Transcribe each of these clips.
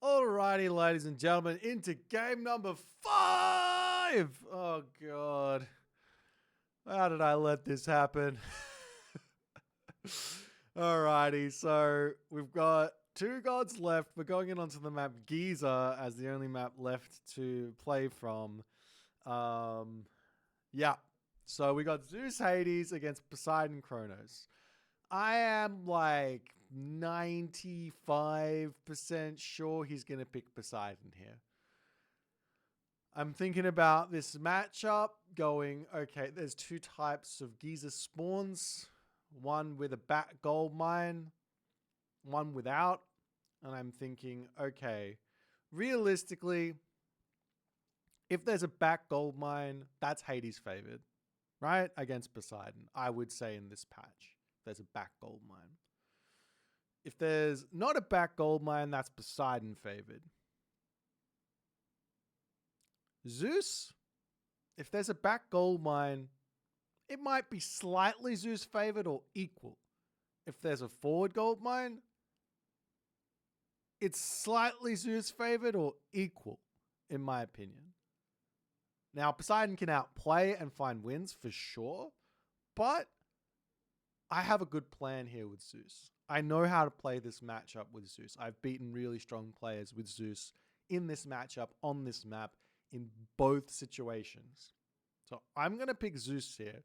Alrighty, ladies and gentlemen, into game number 5. Oh, God. How did I let this happen? Alrighty, so we've got 2 gods left. We're going in onto the map Giza as the only map left to play from. Yeah. So we got Zeus Hades against Poseidon Kronos. I am like 95% sure he's going to pick Poseidon here. I'm thinking about this matchup going, okay, there's 2 types of Giza spawns. One with a back gold mine, one without. And I'm thinking, okay, realistically, if there's a back gold mine, that's Hades favored, right? Against Poseidon, I would say in this patch. There's a back gold mine. If there's not a back gold mine, that's Poseidon favored. Zeus, if there's a back gold mine, it might be slightly Zeus favored or equal. If there's a forward gold mine, it's slightly Zeus favored or equal, in my opinion. Now, Poseidon can outplay and find wins for sure, but I have a good plan here with Zeus. I know how to play this matchup with Zeus. I've beaten really strong players with Zeus in this matchup, on this map, in both situations. So I'm going to pick Zeus here,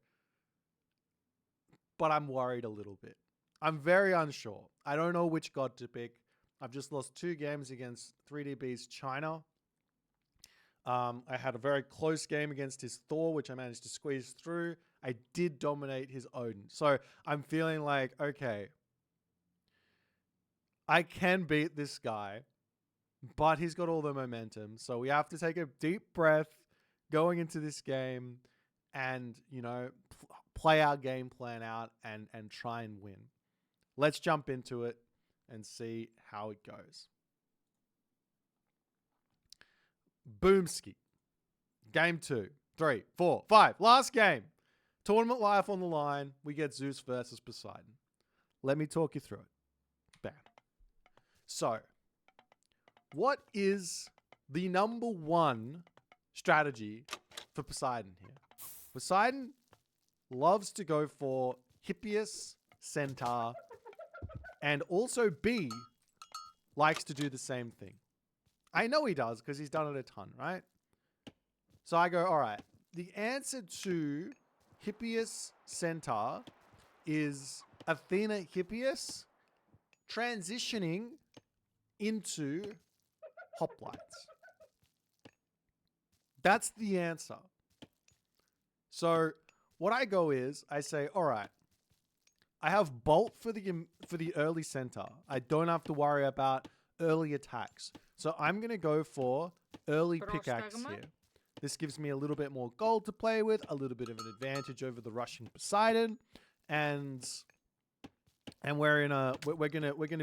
but I'm worried a little bit. I'm very unsure. I don't know which god to pick. I've just lost 2 games against 3DB's China. I had a very close game against his Thor, which I managed to squeeze through. I did dominate his Odin. So I'm feeling like, okay, I can beat this guy, but he's got all the momentum. So we have to take a deep breath going into this game and, you know, play our game plan out and try and win. Let's jump into it and see how it goes. Boomski. Game 2, 3, 4, 5. Last game. Tournament life on the line. We get Zeus versus Poseidon. Let me talk you through it. Bam. So, what is the number 1 strategy for Poseidon here? Poseidon loves to go for Hippias, Centaur, and also B likes to do the same thing. I know he does because he's done it a ton, right? So I go, all right, the answer to Hippias Centaur is Athena Hippias transitioning into hoplites. That's the answer. So what I go is, I say, all right, I have Bolt for the early Centaur. I don't have to worry about early attacks. So I'm going to go for early pickaxe here. This gives me a little bit more gold to play with, a little bit of an advantage over the rushing Poseidon, and we're gonna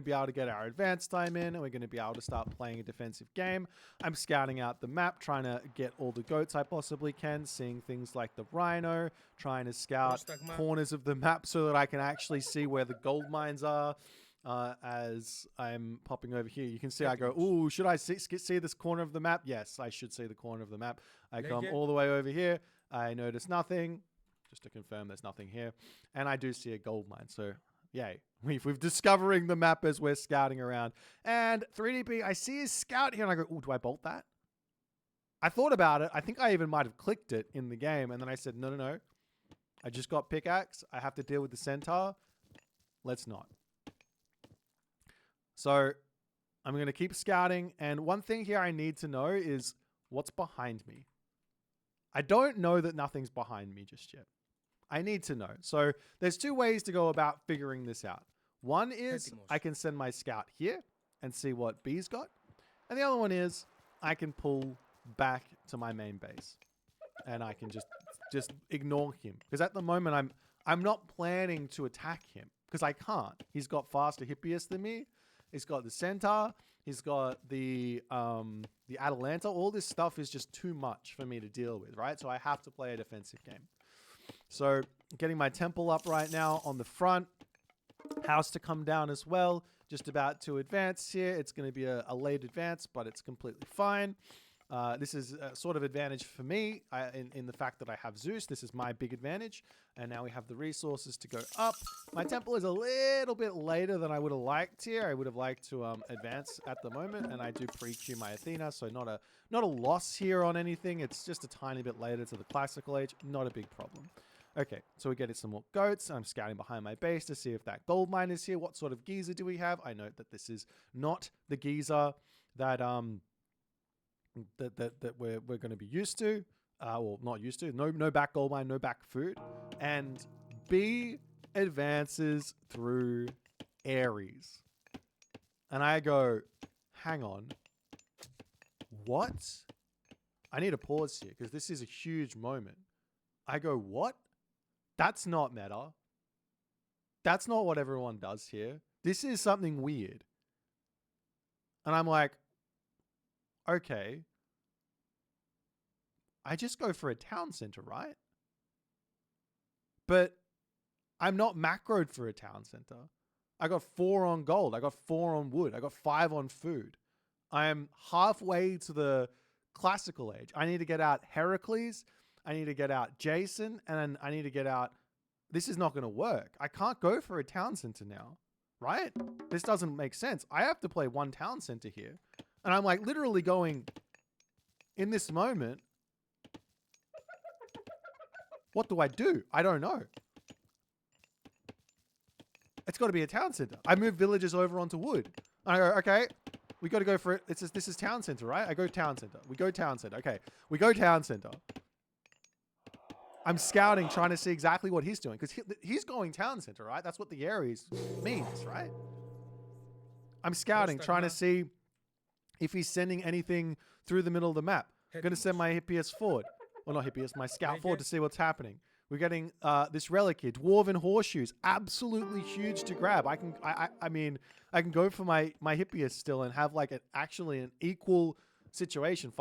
be able to get our advance time in, and we're gonna be able to start playing a defensive game. I'm scouting out the map, trying to get all the goats I possibly can, seeing things like the rhino, trying to scout corners of the map so that I can actually see where the gold mines are. As I'm popping over here, you can see I go, ooh, should I see this corner of the map? Yes, I should see the corner of the map. I come all the way over here. I notice nothing, just to confirm there's nothing here. And I do see a gold mine. So, yay. We've discovering the map as we're scouting around. And 3DB, I see his scout here and I go, ooh, do I bolt that? I thought about it. I think I even might have clicked it in the game. And then I said, no. I just got pickaxe. I have to deal with the Centaur. Let's not. So I'm going to keep scouting. And one thing here I need to know is what's behind me. I don't know that nothing's behind me just yet. I need to know. So there's 2 ways to go about figuring this out. One is I can send my scout here and see what B's got. And the other one is I can pull back to my main base. And I can just ignore him. Because at the moment I'm not planning to attack him. Because I can't. He's got faster Hippias than me. He's got the Centaur. He's got the Atalanta. All this stuff is just too much for me to deal with, right? So I have to play a defensive game. So getting my temple up right now on the front. House to come down as well. just about to advance here. It's going to be a late advance, but it's completely fine. This is a sort of advantage for me in the fact that I have Zeus. This is my big advantage. And now we have the resources to go up. My temple is a little bit later than I would have liked here. I would have liked to advance at the moment. And I do pre-queue my Athena, so not a loss here on anything. It's just a tiny bit later to the classical age. Not a big problem. Okay, so we're getting some more goats. I'm scouting behind my base to see if that gold mine is here. What sort of geyser do we have? I note that this is not the geyser that that we're going to be used to. Well, not used to. No back gold mine, no back food. And B advances through Aries. And I go, hang on. What? I need to pause here because this is a huge moment. I go, what? That's not meta. That's not what everyone does here. This is something weird. And I'm like, okay. I just go for a town center, right? But I'm not macroed for a town center. I got 4 on gold. I got 4 on wood. I got 5 on food. I am halfway to the classical age. I need to get out Heracles. I need to get out Jason. And I need to get out... This is not going to work. I can't go for a town center now, right? This doesn't make sense. I have to play 1 town center here. And I'm like literally going... In this moment... What do I do? I don't know. It's got to be a town center. I move villages over onto wood. And I go, okay, we got to go for it. This is town center, right? I go town center. We go town center. Okay, we go town center. I'm scouting, trying to see exactly what he's doing. Because he's going town center, right? That's what the Aries means, right? I'm scouting, trying to see if he's sending anything through the middle of the map. I'm going to send my Hippias forward. Well, not Hippias, my scout forward to see what's happening. We're getting this relic here, Dwarven Horseshoes, absolutely huge to grab. I mean, I can go for my Hippias still and have like actually an equal situation,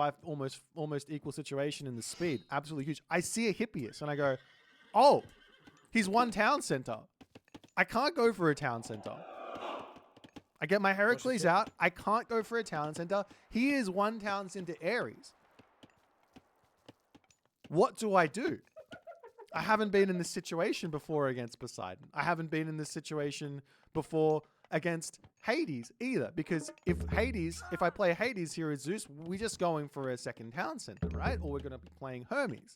almost equal situation in the speed, absolutely huge. I see a Hippias and I go, oh, he's 1 town center. I can't go for a town center. I get my Heracles out. I can't go for a town center. He is 1 town center Aries. What do I do? I haven't been in this situation before against Poseidon. I haven't been in this situation before against Hades either. Because if I play Hades here as Zeus, we're just going for a 2nd town center, right? Or we're going to be playing Hermes.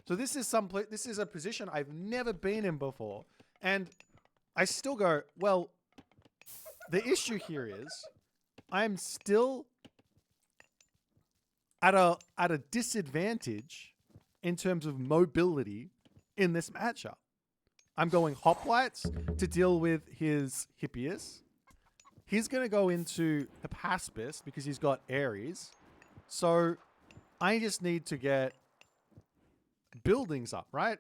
So this is a position I've never been in before. And I still go, well, the issue here is I'm still at a disadvantage in terms of mobility in this matchup. I'm going hoplites to deal with his Hippias. He's going to go into Hippaspis because he's got Aries. So I just need to get buildings up, right?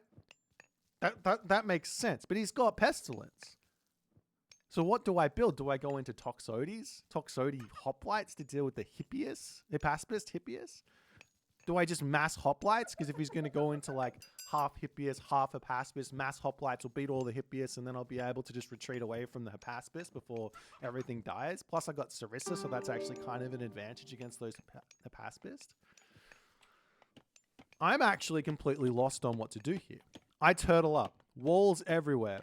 That makes sense. But he's got Pestilence. So what do I build? Do I go into Toxotes hoplites to deal with the Hippaspis Hippias? Do I just mass hoplites? Because if he's going to go into like half Hippias, half Hippaspis, mass hoplites will beat all the Hippias and then I'll be able to just retreat away from the Hippaspis before everything dies. Plus I got Sarissa, so that's actually kind of an advantage against those Hippaspis. I'm actually completely lost on what to do here. I turtle up. Walls everywhere.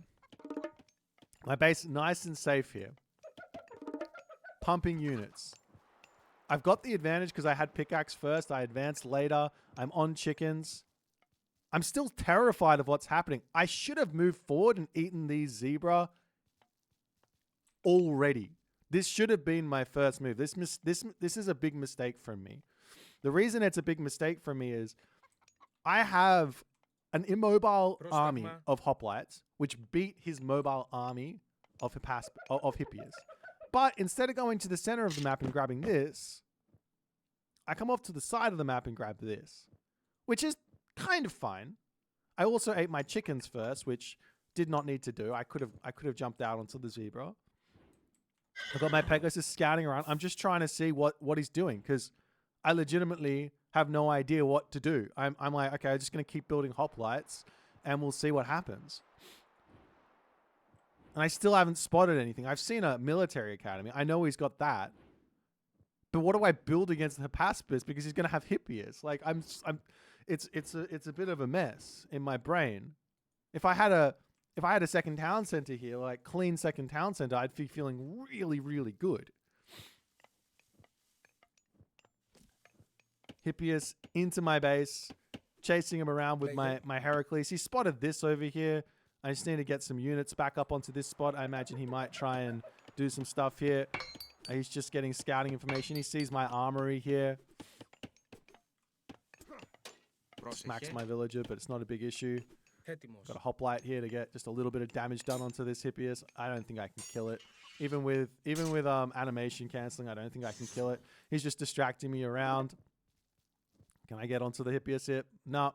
My base is nice and safe here. Pumping units. I've got the advantage because I had pickaxe first. I advanced later. I'm on chickens. I'm still terrified of what's happening. I should have moved forward and eaten these zebra already. This should have been my first move. This is a big mistake from me. The reason it's a big mistake from me is I have an immobile army of hoplites, which beat his mobile army of Hippias. But instead of going to the center of the map and grabbing this, I come off to the side of the map and grab this, which is kind of fine. I also ate my chickens first, which did not need to do. I could have jumped out onto the zebra. I've got my Pegasus scouting around. I'm just trying to see what he's doing because I legitimately have no idea what to do. I'm like, okay, I'm just going to keep building hoplites and we'll see what happens. And I still haven't spotted anything. I've seen a military academy. I know he's got that. But what do I build against Hippaspis? Because he's going to have Hippias. Like it's a bit of a mess in my brain. If I had a second town center here, like clean second town center, I'd be feeling really, really good. Hippias into my base, chasing him around with my Heracles. He spotted this over here. I just need to get some units back up onto this spot. I imagine he might try and do some stuff here. He's just getting scouting information. He sees my armory here. Smacks my villager, but it's not a big issue. Got a hoplite here to get just a little bit of damage done onto this Hippias. I don't think I can kill it. Even with animation cancelling, I don't think I can kill it. He's just distracting me around. Can I get onto the Hippias hip? No.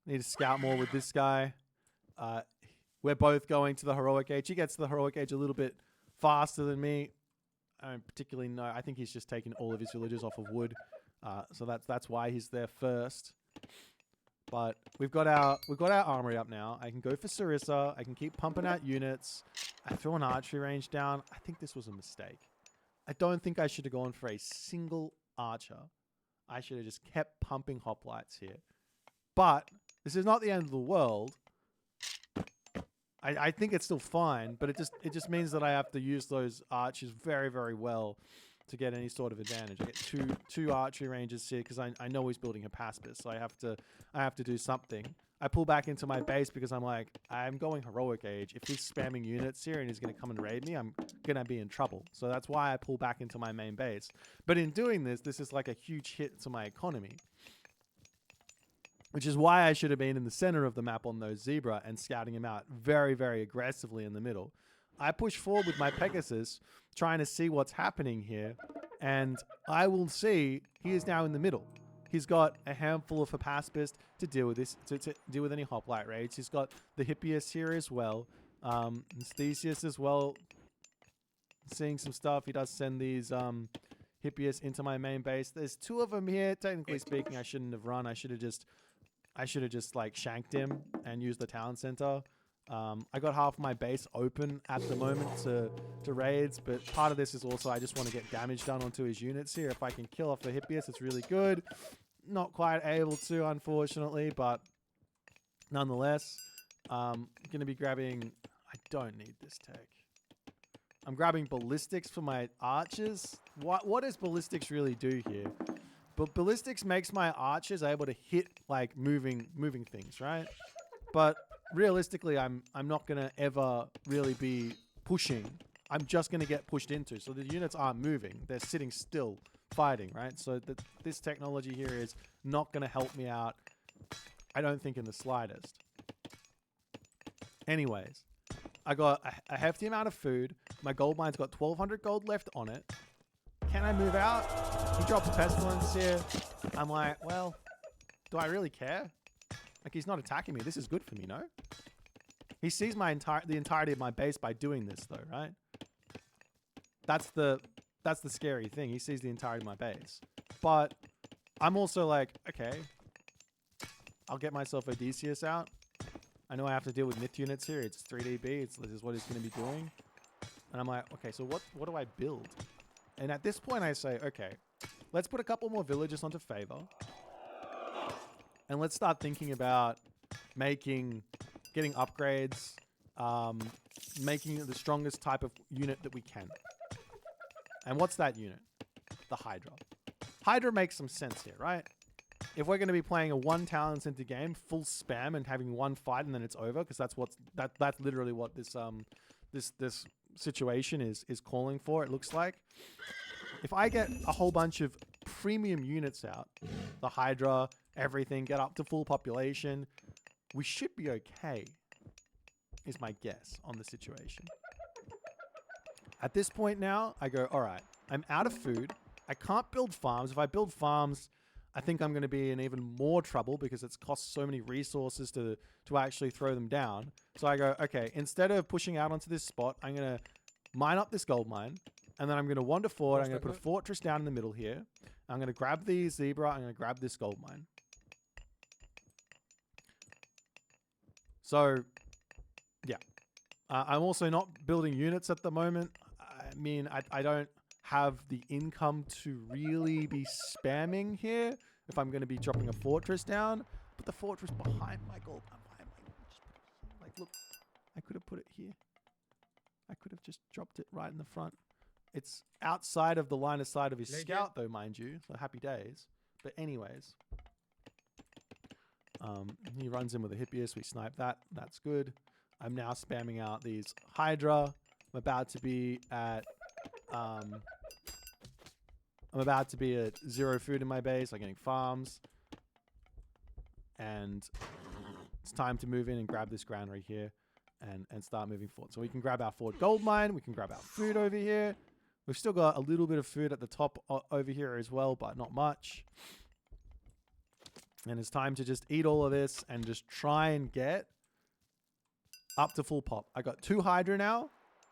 Need to scout more with this guy. We're both going to the heroic age. He gets to the heroic age a little bit faster than me. I don't particularly know. I think he's just taken all of his villagers off of wood. So that's why he's there first. But we've got our armory up now. I can go for Sarissa. I can keep pumping out units. I throw an archery range down. I think this was a mistake. I don't think I should have gone for a single archer. I should have just kept pumping hoplites here. But this is not the end of the world. I think it's still fine, but it just means that I have to use those archers very, very well to get any sort of advantage. I get two archery ranges here because I know he's building a Hippaspis, so I have to do something. I pull back into my base because I'm like, I'm going heroic age. If he's spamming units here and he's going to come and raid me, I'm going to be in trouble. So that's why I pull back into my main base. But in doing this is like a huge hit to my economy. Which is why I should have been in the center of the map on those zebra and scouting him out very, very aggressively in the middle. I push forward with my Pegasus, trying to see what's happening here, and I will see he is now in the middle. He's got a handful of Hippaspis to deal with this, to deal with any hoplite raids. He's got the Hippias here as well, Theseus as well. Seeing some stuff. He does send these Hippias into my main base. There's two of them here. Technically speaking, I shouldn't have run. I should have just like shanked him and used the town center. I got half my base open at the moment to raids, but part of this is also I just want to get damage done onto his units here. If I can kill off the Hippias, it's really good. Not quite able to, unfortunately, but nonetheless, going to be grabbing... I don't need this tech. I'm grabbing ballistics for my archers. What does ballistics really do here? But ballistics makes my archers able to hit like moving things, right? But realistically, I'm not gonna ever really be pushing. I'm just gonna get pushed into. So the units aren't moving; they're sitting still, fighting, right? So this technology here is not gonna help me out. I don't think in the slightest. Anyways, I got a hefty amount of food. My gold mine's got 1,200 gold left on it. Can I move out? He drops pestilence here. I'm like, well, do I really care? Like, he's not attacking me. This is good for me, no? He sees the entirety of my base by doing this, though, right? That's the scary thing. He sees the entirety of my base. But I'm also like, okay, I'll get myself Odysseus out. I know I have to deal with myth units here. It's 3DB. This is what he's going to be doing. And I'm like, okay, so what do I build? And at this point, I say, okay, let's put a couple more villages onto favor. And let's start thinking about getting upgrades, making the strongest type of unit that we can. And what's that unit? The Hydra. Hydra makes some sense here, right? If we're going to be playing a one talent center game, full spam and having one fight and then it's over, because that's literally what this situation is calling for, it looks like. If I get a whole bunch of premium units out, the Hydra, everything, get up to full population, we should be okay, is my guess on the situation. At this point now, I go, all right, I'm out of food. I can't build farms. If I build farms, I think I'm going to be in even more trouble because it's cost so many resources to actually throw them down. So I go, okay, instead of pushing out onto this spot, I'm going to mine up this gold mine, and then I'm going to wander forward. I'm going to put a fortress down in the middle here. I'm going to grab the zebra. I'm going to grab this gold mine. So, yeah. I'm also not building units at the moment. I mean, I don't have the income to really be spamming here if I'm going to be dropping a fortress down. Put the fortress behind my gold. Like, look, I could have put it here. I could have just dropped it right in the front. It's outside of the line of sight of his scout, though, mind you. So happy days. But anyways, he runs in with a Hippias. We snipe that. That's good. I'm now spamming out these Hydra. I'm about to be at 0 food in my base. I'm getting farms, and it's time to move in and grab this granary here, and start moving forward. So we can grab our forward gold mine. We can grab our food over here. We've still got a little bit of food at the top over here as well, but not much. And it's time to just eat all of this and just try and get up to full pop. I got 2 Hydra now.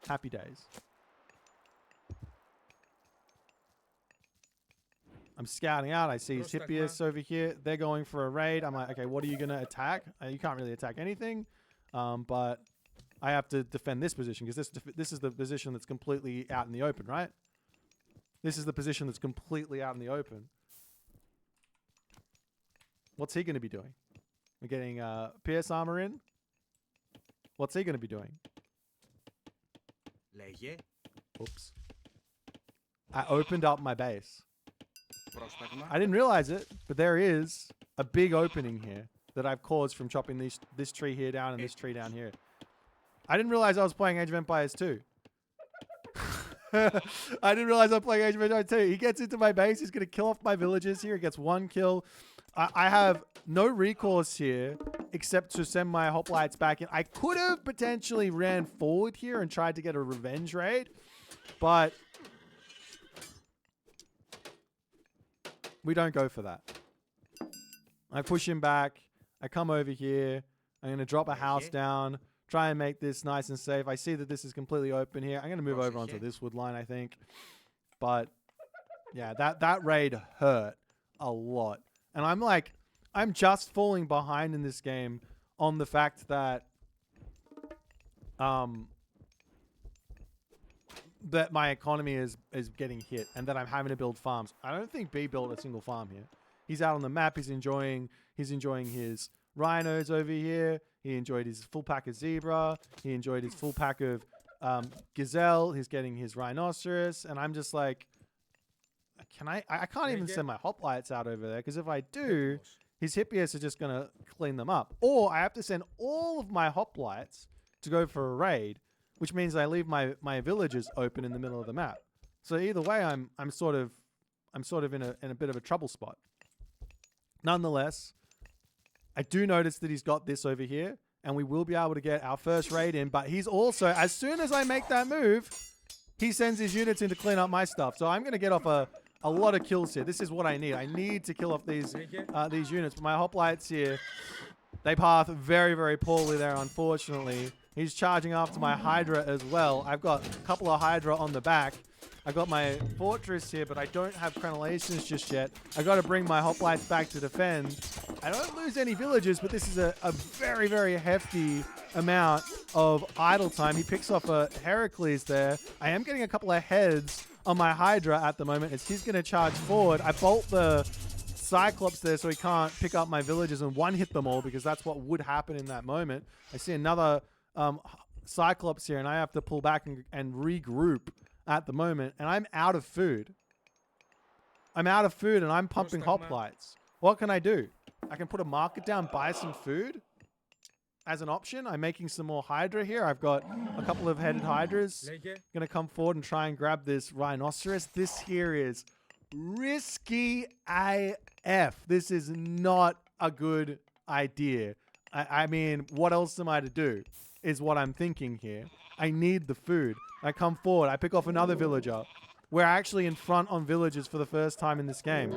Happy days. I'm scouting out. I see Hippias over here. They're going for a raid. I'm like, okay, what are you going to attack? You can't really attack anything. But I have to defend this position because this is the position that's completely out in the open, right? This is the position that's completely out in the open. What's he going to be doing? We're getting Pierce armor in. What's he going to be doing? Oops. I opened up my base. I didn't realize it, but there is a big opening here that I've caused from chopping this tree here down and this tree down here. I didn't realize I was playing Age of Empires 2. I didn't realize I was playing Age of Empires 2. He gets into my base. He's going to kill off my villagers here. He gets 1 kill. I have no recourse here except to send my hoplites back in. I could have potentially ran forward here and tried to get a revenge raid, but we don't go for that. I push him back. I come over here. I'm going to drop a house down, try and make this nice and safe. I see that this is completely open here. I'm going to move over onto this wood line, I think. But yeah, that raid hurt a lot. And I'm just falling behind in this game on the fact that that my economy is getting hit and that I'm having to build farms. I don't think B built a single farm here. He's out on the map. He's enjoying his rhinos over here. He enjoyed his full pack of zebra. He enjoyed his full pack of gazelle. He's getting his rhinoceros. And I'm just like, I can't even send my hoplites out over there because if I do, his Hippias are just going to clean them up. Or I have to send all of my hoplites to go for a raid, which means I leave my villages open in the middle of the map. So either way, I'm sort of in a bit of a trouble spot. Nonetheless, I do notice that he's got this over here, and we will be able to get our first raid in. But he's also, as soon as I make that move, he sends his units in to clean up my stuff. So I'm going to get off a lot of kills here. This is what I need. I need to kill off these units. But my hoplites here, they path very, very poorly there, unfortunately. He's charging after my Hydra as well. I've got a couple of Hydra on the back. I got my fortress here, but I don't have crenellations just yet. I got to bring my hoplites back to defend. I don't lose any villages, but this is a very, very hefty amount of idle time. He picks off a Heracles there. I am getting a couple of heads on my Hydra at the moment as he's going to charge forward. I bolt the Cyclops there so he can't pick up my villages and one-hit them all because that's what would happen in that moment. I see another Cyclops here, and I have to pull back and regroup at the moment, and I'm out of food. I'm out of food, and I'm pumping hoplites. What can I do? I can put a market down, buy some food as an option. I'm making some more Hydra here. I've got a couple of headed Hydras. Going to come forward and try and grab this rhinoceros. This here is risky AF. This is not a good idea. I mean, what else am I to do is what I'm thinking here. I need the food. I come forward. I pick off another villager. We're actually in front on villagers for the first time in this game.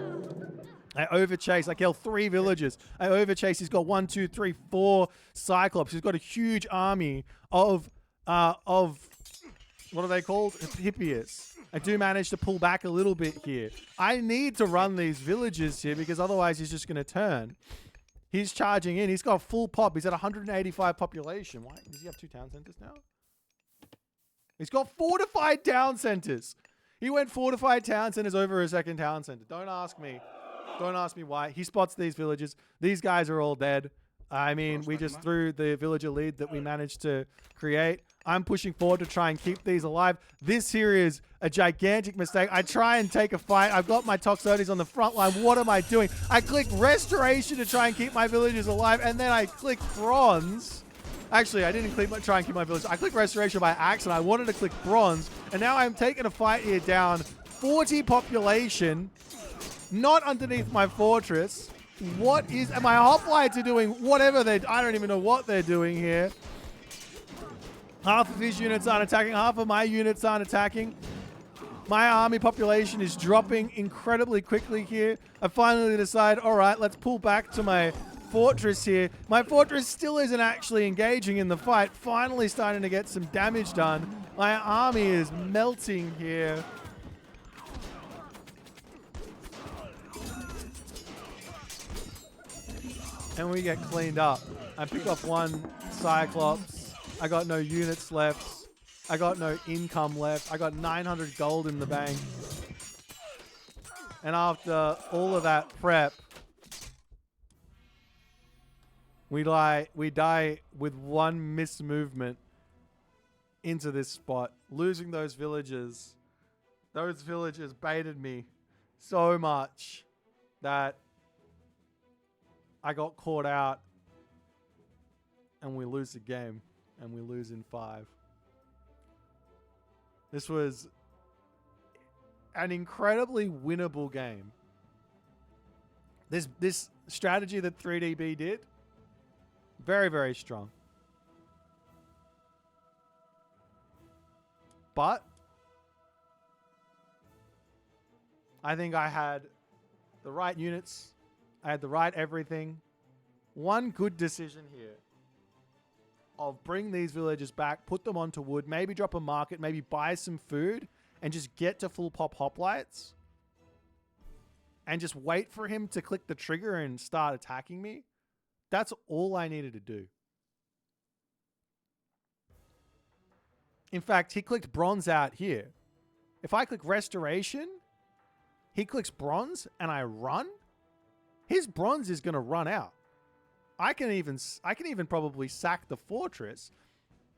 I overchase. I kill 3 villagers. I overchase. He's got 1, 2, 3, 4 Cyclops. He's got a huge army of what are they called? Hippias. I do manage to pull back a little bit here. I need to run these villages here because otherwise he's just going to turn. He's charging in. He's got full pop. He's at 185 population. Why does he have 2 town centers now? He's got fortified town centers. He went fortified town centers over a second town center. Don't ask me. Don't ask me why. He spots these villages. These guys are all dead. I mean, we just threw the villager lead that we managed to create. I'm pushing forward to try and keep these alive. This here is a gigantic mistake. I try and take a fight. I've got my Toxotes on the front line. What am I doing? I click restoration to try and keep my villagers alive, and then I click bronze. Actually, I didn't try and keep my village. I clicked restoration by accident. I wanted to click bronze, and now I'm taking a fight here down. 40 population, not underneath my fortress. What is... And my hoplites are doing whatever they... I don't even know what they're doing here. Half of his units aren't attacking. Half of my units aren't attacking. My army population is dropping incredibly quickly here. I finally decide, all right, let's pull back to my fortress here. My fortress still isn't actually engaging in the fight. Finally starting to get some damage done. My army is melting here. And we get cleaned up. I pick off one Cyclops. I got no units left. I got no income left. I got 900 gold in the bank. And after all of that prep, we die with one missed movement into this spot. Losing those villagers. Those villagers baited me so much that I got caught out, and we lose the game, and we lose in 5. This was an incredibly winnable game. This strategy that 3DB did, very, very strong. But I think I had the right units. I had the right everything. One good decision here of bring these villagers back, put them onto wood, maybe drop a market, maybe buy some food, and just get to full pop hoplites. And just wait for him to click the trigger and start attacking me. That's all I needed to do. In fact, he clicked bronze out here. If I click restoration, he clicks bronze and I run, his bronze is going to run out. I can even probably sack the fortress,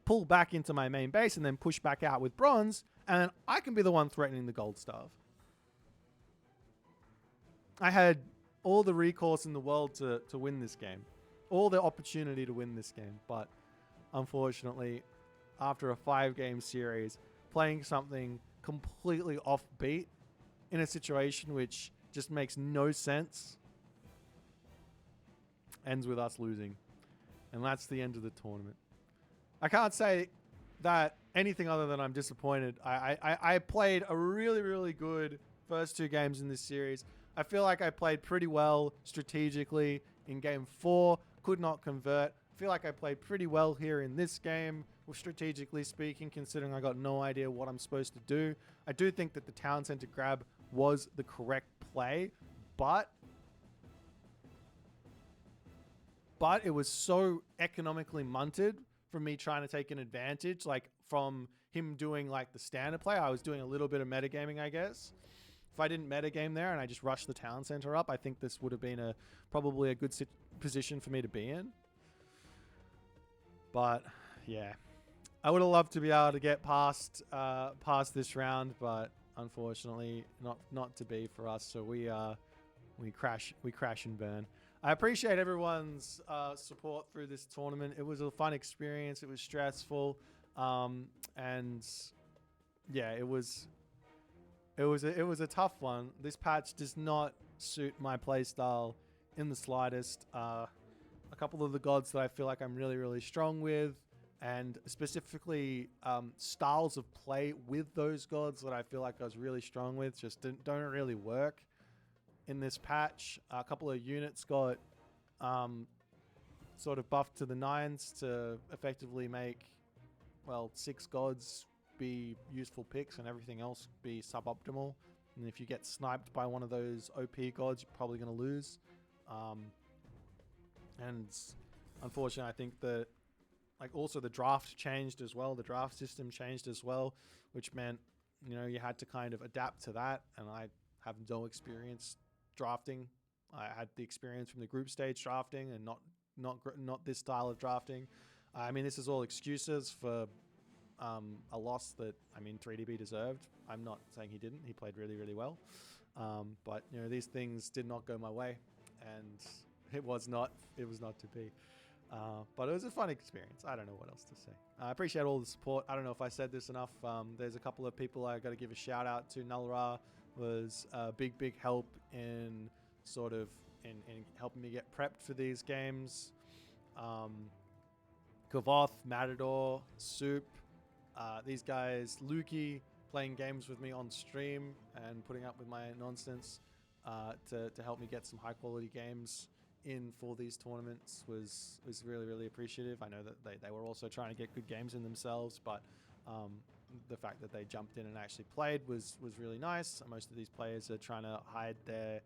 pull back into my main base, and then push back out with bronze, and then I can be the one threatening the gold staff. I had all the recourse in the world to win this game. All the opportunity to win this game. But unfortunately, after a 5-game series, playing something completely offbeat in a situation which just makes no sense, ends with us losing. And that's the end of the tournament. I can't say that anything other than I'm disappointed. I played a really, really good first 2 games in this series. I feel like I played pretty well strategically in game 4. Could not convert. I feel like I played pretty well here in this game, strategically speaking, considering I got no idea what I'm supposed to do. I do think that the town center grab was the correct play, but it was so economically munted from me trying to take an advantage, like from him doing like the standard play. I was doing a little bit of metagaming, I guess. If I didn't metagame there and I just rushed the town center up, I think this would have been probably a good position for me to be in. But yeah, I would have loved to be able to get past this round, but unfortunately not to be for us. So we crash and burn. I appreciate everyone's support through this tournament. It was a fun experience. It was stressful, and yeah, it was a tough one. This patch does not suit my playstyle in the slightest. A couple of the gods that I feel like I'm really, really strong with, and specifically styles of play with those gods that I feel like I was really strong with, just don't really work in this patch. A couple of units got sort of buffed to the 9s to effectively make, well, 6 gods be useful picks and everything else be suboptimal. And if you get sniped by one of those OP gods, you're probably going to lose. And unfortunately, I think that like also the draft changed as well. The draft system changed as well, which meant, you know, you had to kind of adapt to that. And I have no experience drafting. I had the experience from the group stage drafting and not this style of drafting. I mean, this is all excuses for a loss that, I mean, 3DB deserved. I'm not saying he didn't. He played really, really well. But, you know, these things did not go my way, and it was not to be. But it was a fun experience. I don't know what else to say. I appreciate all the support. I don't know if I said this enough. There's a couple of people I got to give a shout out to. Nullra was a big help in sort of in helping me get prepped for these games. Kavoth, Matador, Soup, these guys, Lukey, playing games with me on stream and putting up with my nonsense to help me get some high quality games in for these tournaments was really appreciative. I know that they were also trying to get good games in themselves, but the fact that they jumped in and actually played was really nice. Most of these players are trying to hide their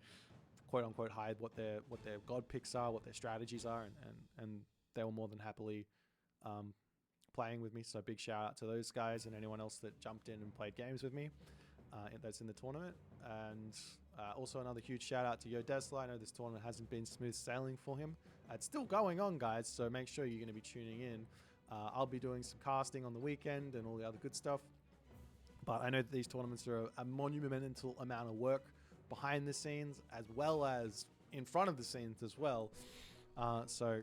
quote unquote what their god picks are, what their strategies are, and they were more than happily playing with me. So big shout out to those guys and anyone else that jumped in and played games with me that's in the tournament. And also another huge shout out to Yo Desla. I know this tournament hasn't been smooth sailing for him. It's still going on, guys, so make sure you're going to be tuning in. I'll be doing some casting on the weekend and all the other good stuff. But I know that these tournaments are a monumental amount of work behind the scenes as well as in front of the scenes as well. So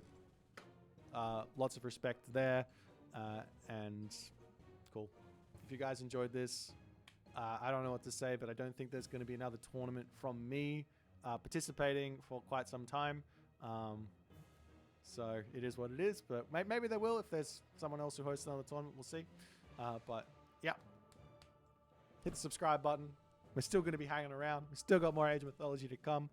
lots of respect there. And cool. If you guys enjoyed this, I don't know what to say, but I don't think there's going to be another tournament from me participating for quite some time. So it is what it is, but maybe there will if there's someone else who hosts another tournament. We'll see. But yeah, hit the subscribe button. We're still going to be hanging around. We've still got more Age of Mythology to come.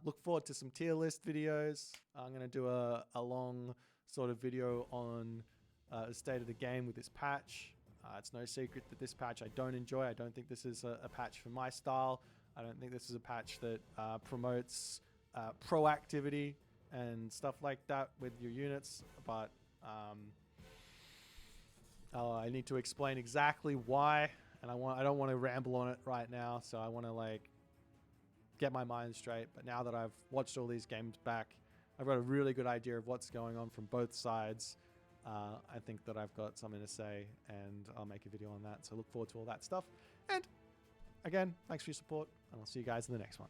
Look forward to some tier list videos. I'm going to do a long sort of video on the state of the game with this patch. It's no secret that this patch I don't enjoy. I don't think this is a patch for my style. I don't think this is a patch that promotes proactivity and stuff like that with your units. But I need to explain exactly why, and I don't want to ramble on it right now. So I want to like get my mind straight. But now that I've watched all these games back, I've got a really good idea of what's going on from both sides. I think that I've got something to say, and I'll make a video on that. So look forward to all that stuff. And again, thanks for your support, and I'll see you guys in the next one.